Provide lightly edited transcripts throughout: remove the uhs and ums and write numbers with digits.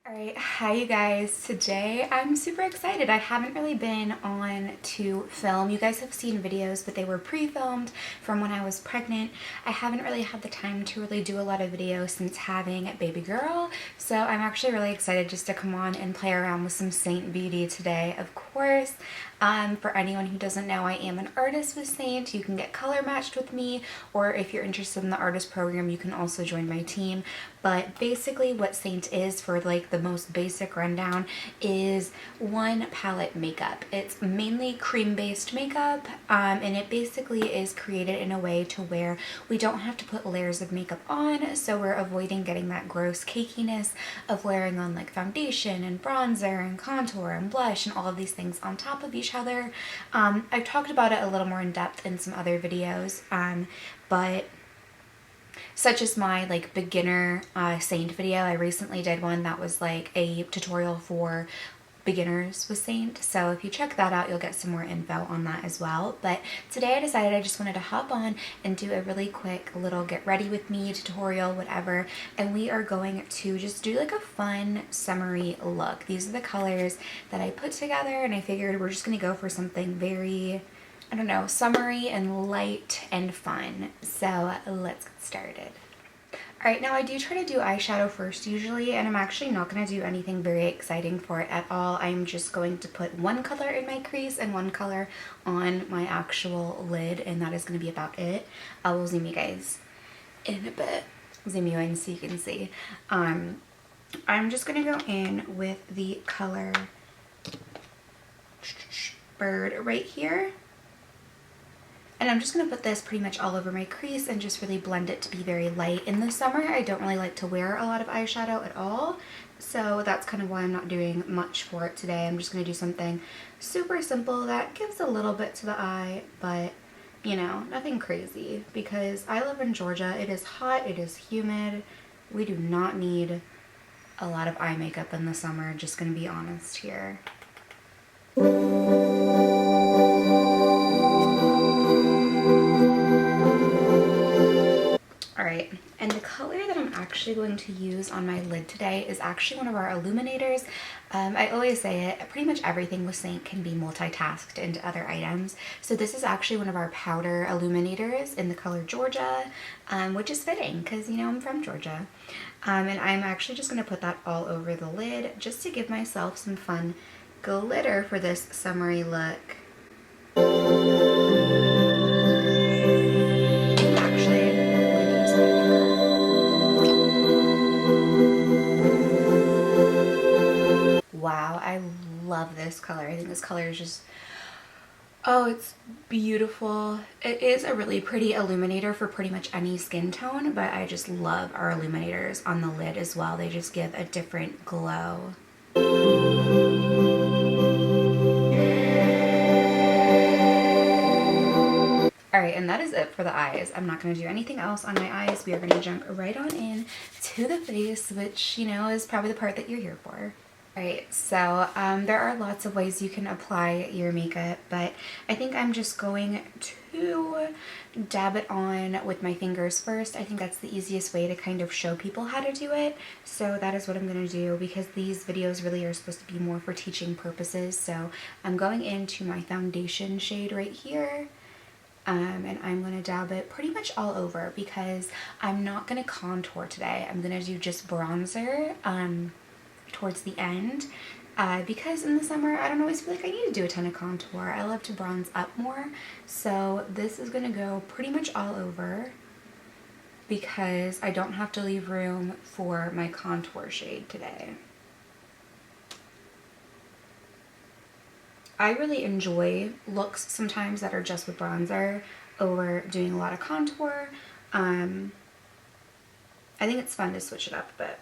Alright, hi you guys. Today I'm super excited. I haven't really been on to film. You guys have seen videos, but they were pre-filmed from when I was pregnant. I haven't really had the time to really do a lot of videos since having a baby girl, so I'm actually really excited just to come on and play around with some Saint beauty today, of course. For anyone who doesn't know, I am an artist with Saint. You can get color matched with me, or if you're interested in the artist program, you can also join my team. But basically what Saint is, for like the most basic rundown, is one palette makeup. It's mainly cream-based makeup, and it basically is created in a way to where we don't have to put layers of makeup on, so we're avoiding getting that gross cakiness of layering on like foundation and bronzer and contour and blush and all of these things on top of each other. I've talked about it a little more in depth in some other videos, but such as my like beginner Saint video. I recently did one that was like a tutorial for beginners with Saint, so if you check that out you'll get some more info on that as well. But today I decided I just wanted to hop on and do a really quick little get ready with me tutorial, whatever, and we are going to just do like a fun summery look. These are the colors that I put together, and I figured we're just gonna go for something very, I don't know, summery and light and fun. So let's get started. Alright, now I do try to do eyeshadow first usually, and I'm actually not going to do anything very exciting for it at all. I'm just going to put one color in my crease and one color on my actual lid, and that is going to be about it. I will zoom you guys in a bit. Zoom you in so you can see. I'm just going to go in with the color Bird right here. And I'm just going to put this pretty much all over my crease and just really blend it to be very light. In the summer, I don't really like to wear a lot of eyeshadow at all, so that's kind of why I'm not doing much for it today. I'm just going to do something super simple that gives a little bit to the eye, but you know, nothing crazy, because I live in Georgia. It is hot, it is humid. We do not need a lot of eye makeup in the summer, just going to be honest here. Alright, and the color that I'm actually going to use on my lid today is actually one of our illuminators. I always say it, pretty much everything with Saint can be multitasked into other items. So this is actually one of our powder illuminators in the color Georgia, which is fitting because, you know, I'm from Georgia. And I'm actually just going to put that all over the lid just to give myself some fun glitter for this summery look. Wow, I love this color. I think this color is just, oh, it's beautiful. It is a really pretty illuminator for pretty much any skin tone, but I just love our illuminators on the lid as well. They just give a different glow. Alright, and that is it for the eyes. I'm not going to do anything else on my eyes. We are going to jump right on in to the face, which, you know, is probably the part that you're here for. Alright, so there are lots of ways you can apply your makeup, but I think I'm just going to dab it on with my fingers first. I think that's the easiest way to kind of show people how to do it. So that is what I'm going to do, because these videos really are supposed to be more for teaching purposes. So I'm going into my foundation shade right here. And I'm going to dab it pretty much all over, because I'm not going to contour today. I'm going to do just bronzer towards the end, because in the summer I don't always feel like I need to do a ton of contour. I love to bronze up more, so this is going to go pretty much all over because I don't have to leave room for my contour shade today. I really enjoy looks sometimes that are just with bronzer over doing a lot of contour. I think it's fun to switch it up a bit.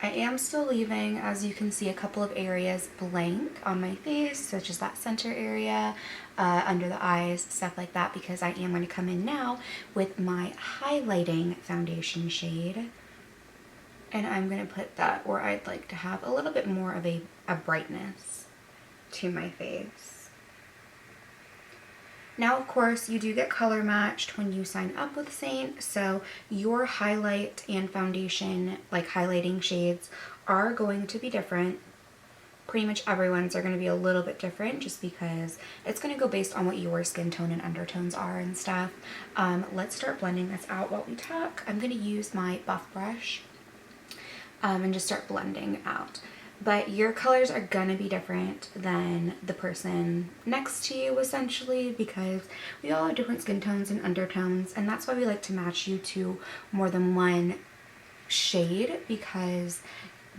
I am still leaving, as you can see, a couple of areas blank on my face, such as that center area, under the eyes, stuff like that, because I am going to come in now with my highlighting foundation shade. And I'm going to put that where I'd like to have a little bit more of a brightness to my face. Now, of course, you do get color matched when you sign up with SEINT, so your highlight and foundation, like highlighting shades, are going to be different. Pretty much everyone's are going to be a little bit different just because it's going to go based on what your skin tone and undertones are and stuff. Let's start blending this out while we talk. I'm going to use my buff brush and just start blending out. But your colors are gonna be different than the person next to you, essentially, because we all have different skin tones and undertones, and that's why we like to match you to more than one shade, because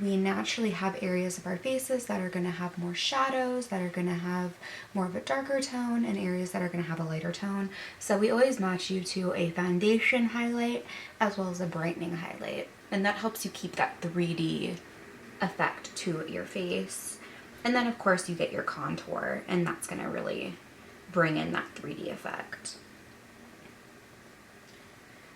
we naturally have areas of our faces that are gonna have more shadows, that are gonna have more of a darker tone, and areas that are gonna have a lighter tone. So we always match you to a foundation highlight as well as a brightening highlight, and that helps you keep that 3D effect to your face. And then of course you get your contour, and that's gonna really bring in that 3D effect.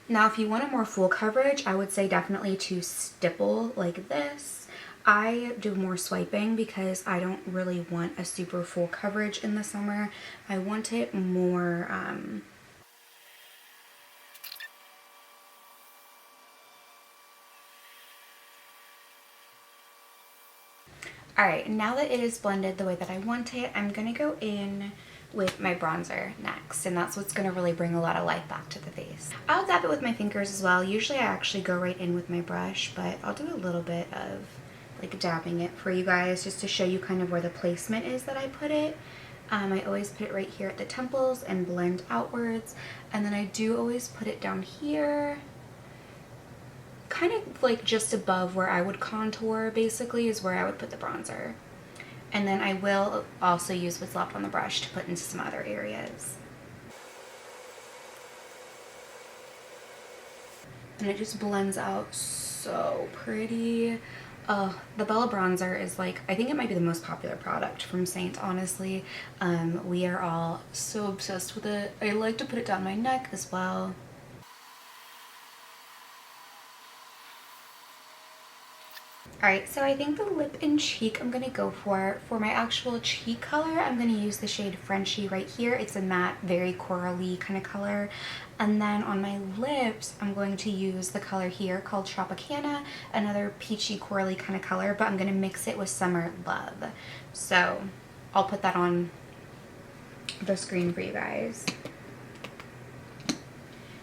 Now if you want a more full coverage, I would say definitely to stipple like this. I do more swiping because I don't really want a super full coverage in the summer. I want it more Alright, now that it is blended the way that I want it, I'm going to go in with my bronzer next, and that's what's going to really bring a lot of life back to the face. I'll dab it with my fingers as well. Usually I actually go right in with my brush, but I'll do a little bit of like dabbing it for you guys just to show you kind of where the placement is that I put it. I always put it right here at the temples and blend outwards, and then I do always put it down here, kind of like just above where I would contour, basically, is where I would put the bronzer. And then I will also use what's left on the brush to put into some other areas. And it just blends out so pretty. The Bella bronzer is like, I think it might be the most popular product from SEINT, honestly. We are all so obsessed with it. I like to put it down my neck as well. Alright, so I think the lip and cheek I'm going to go for. For my actual cheek color, I'm going to use the shade Frenchie right here. It's a matte, very corally kind of color. And then on my lips, I'm going to use the color here called Tropicana, another peachy, corally kind of color, but I'm going to mix it with Summer Love. So I'll put that on the screen for you guys.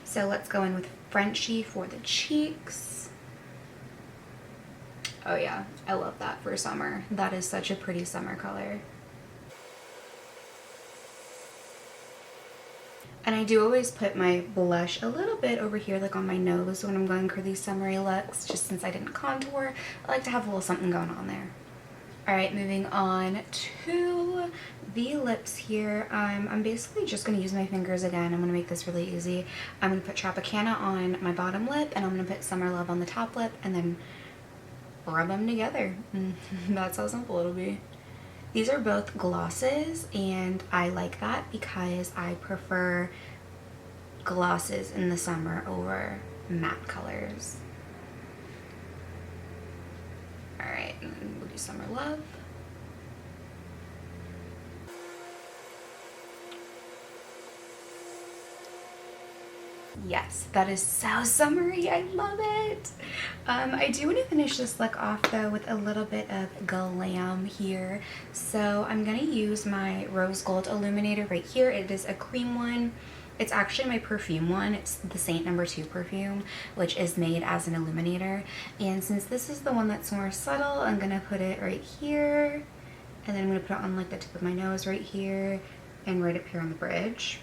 So let's go in with Frenchie for the cheeks. Oh yeah, I love that for summer. That is such a pretty summer color. And I do always put my blush a little bit over here, like on my nose, when I'm going for these summery looks, just since I didn't contour. I like to have a little something going on there. Alright, moving on to the lips here. I'm basically just going to use my fingers again. I'm going to make this really easy. I'm going to put Tropicana on my bottom lip, and I'm going to put Summer Love on the top lip, and then rub them together. That's how simple it'll be. These are both glosses, and I like that because I prefer glosses in the summer over matte colors. Alright, and then we'll do Summer Love. Yes, that is so summery. I love it. I do want to finish this look off though with a little bit of glam here. So I'm going to use my rose gold illuminator right here. It is a cream one. It's actually my perfume one. It's the SEINT No. 2 perfume, which is made as an illuminator. And since this is the one that's more subtle, I'm going to put it right here. And then I'm going to put it on like the tip of my nose right here and right up here on the bridge.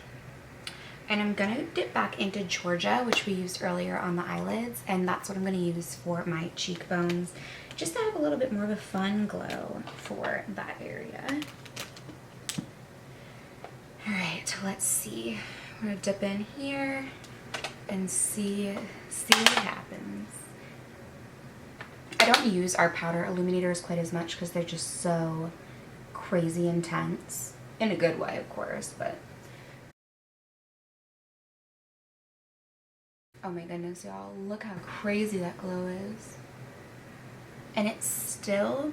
And I'm going to dip back into Georgia, which we used earlier on the eyelids, and that's what I'm going to use for my cheekbones, just to have a little bit more of a fun glow for that area. Alright, let's see. I'm going to dip in here and see what happens. I don't use our powder illuminators quite as much because they're just so crazy intense. In a good way, of course, but... Oh my goodness, y'all, look how crazy that glow is. And it's still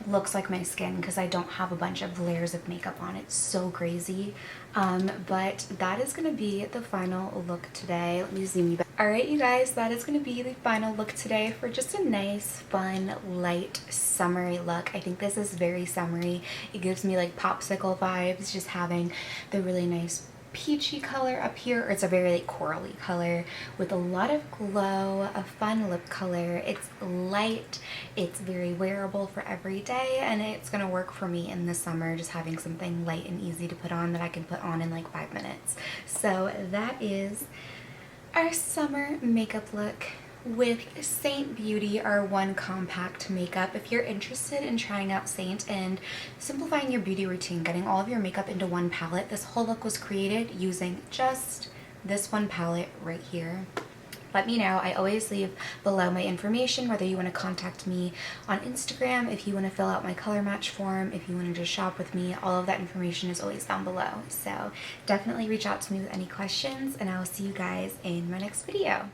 looks like my skin because I don't have a bunch of layers of makeup on. It's so crazy. But that is going to be the final look today. Let me zoom you back. Alright you guys, that is going to be the final look today for just a nice, fun, light, summery look. I think this is very summery. It gives me like popsicle vibes, just having the really nice peachy color up here, or it's a very like corally color with a lot of glow, a fun lip color. It's light, it's very wearable for every day, and it's gonna work for me in the summer, just having something light and easy to put on that I can put on in like 5 minutes. So that is our summer makeup look with SEINT Beauty, our one compact makeup. If you're interested in trying out SEINT and simplifying your beauty routine, getting all of your makeup into one palette, this whole look was created using just this one palette right here. Let me know. I always leave below my information, whether you want to contact me on Instagram, if you want to fill out my color match form, if you want to just shop with me. All of that information is always down below. So definitely reach out to me with any questions, and I will see you guys in my next video.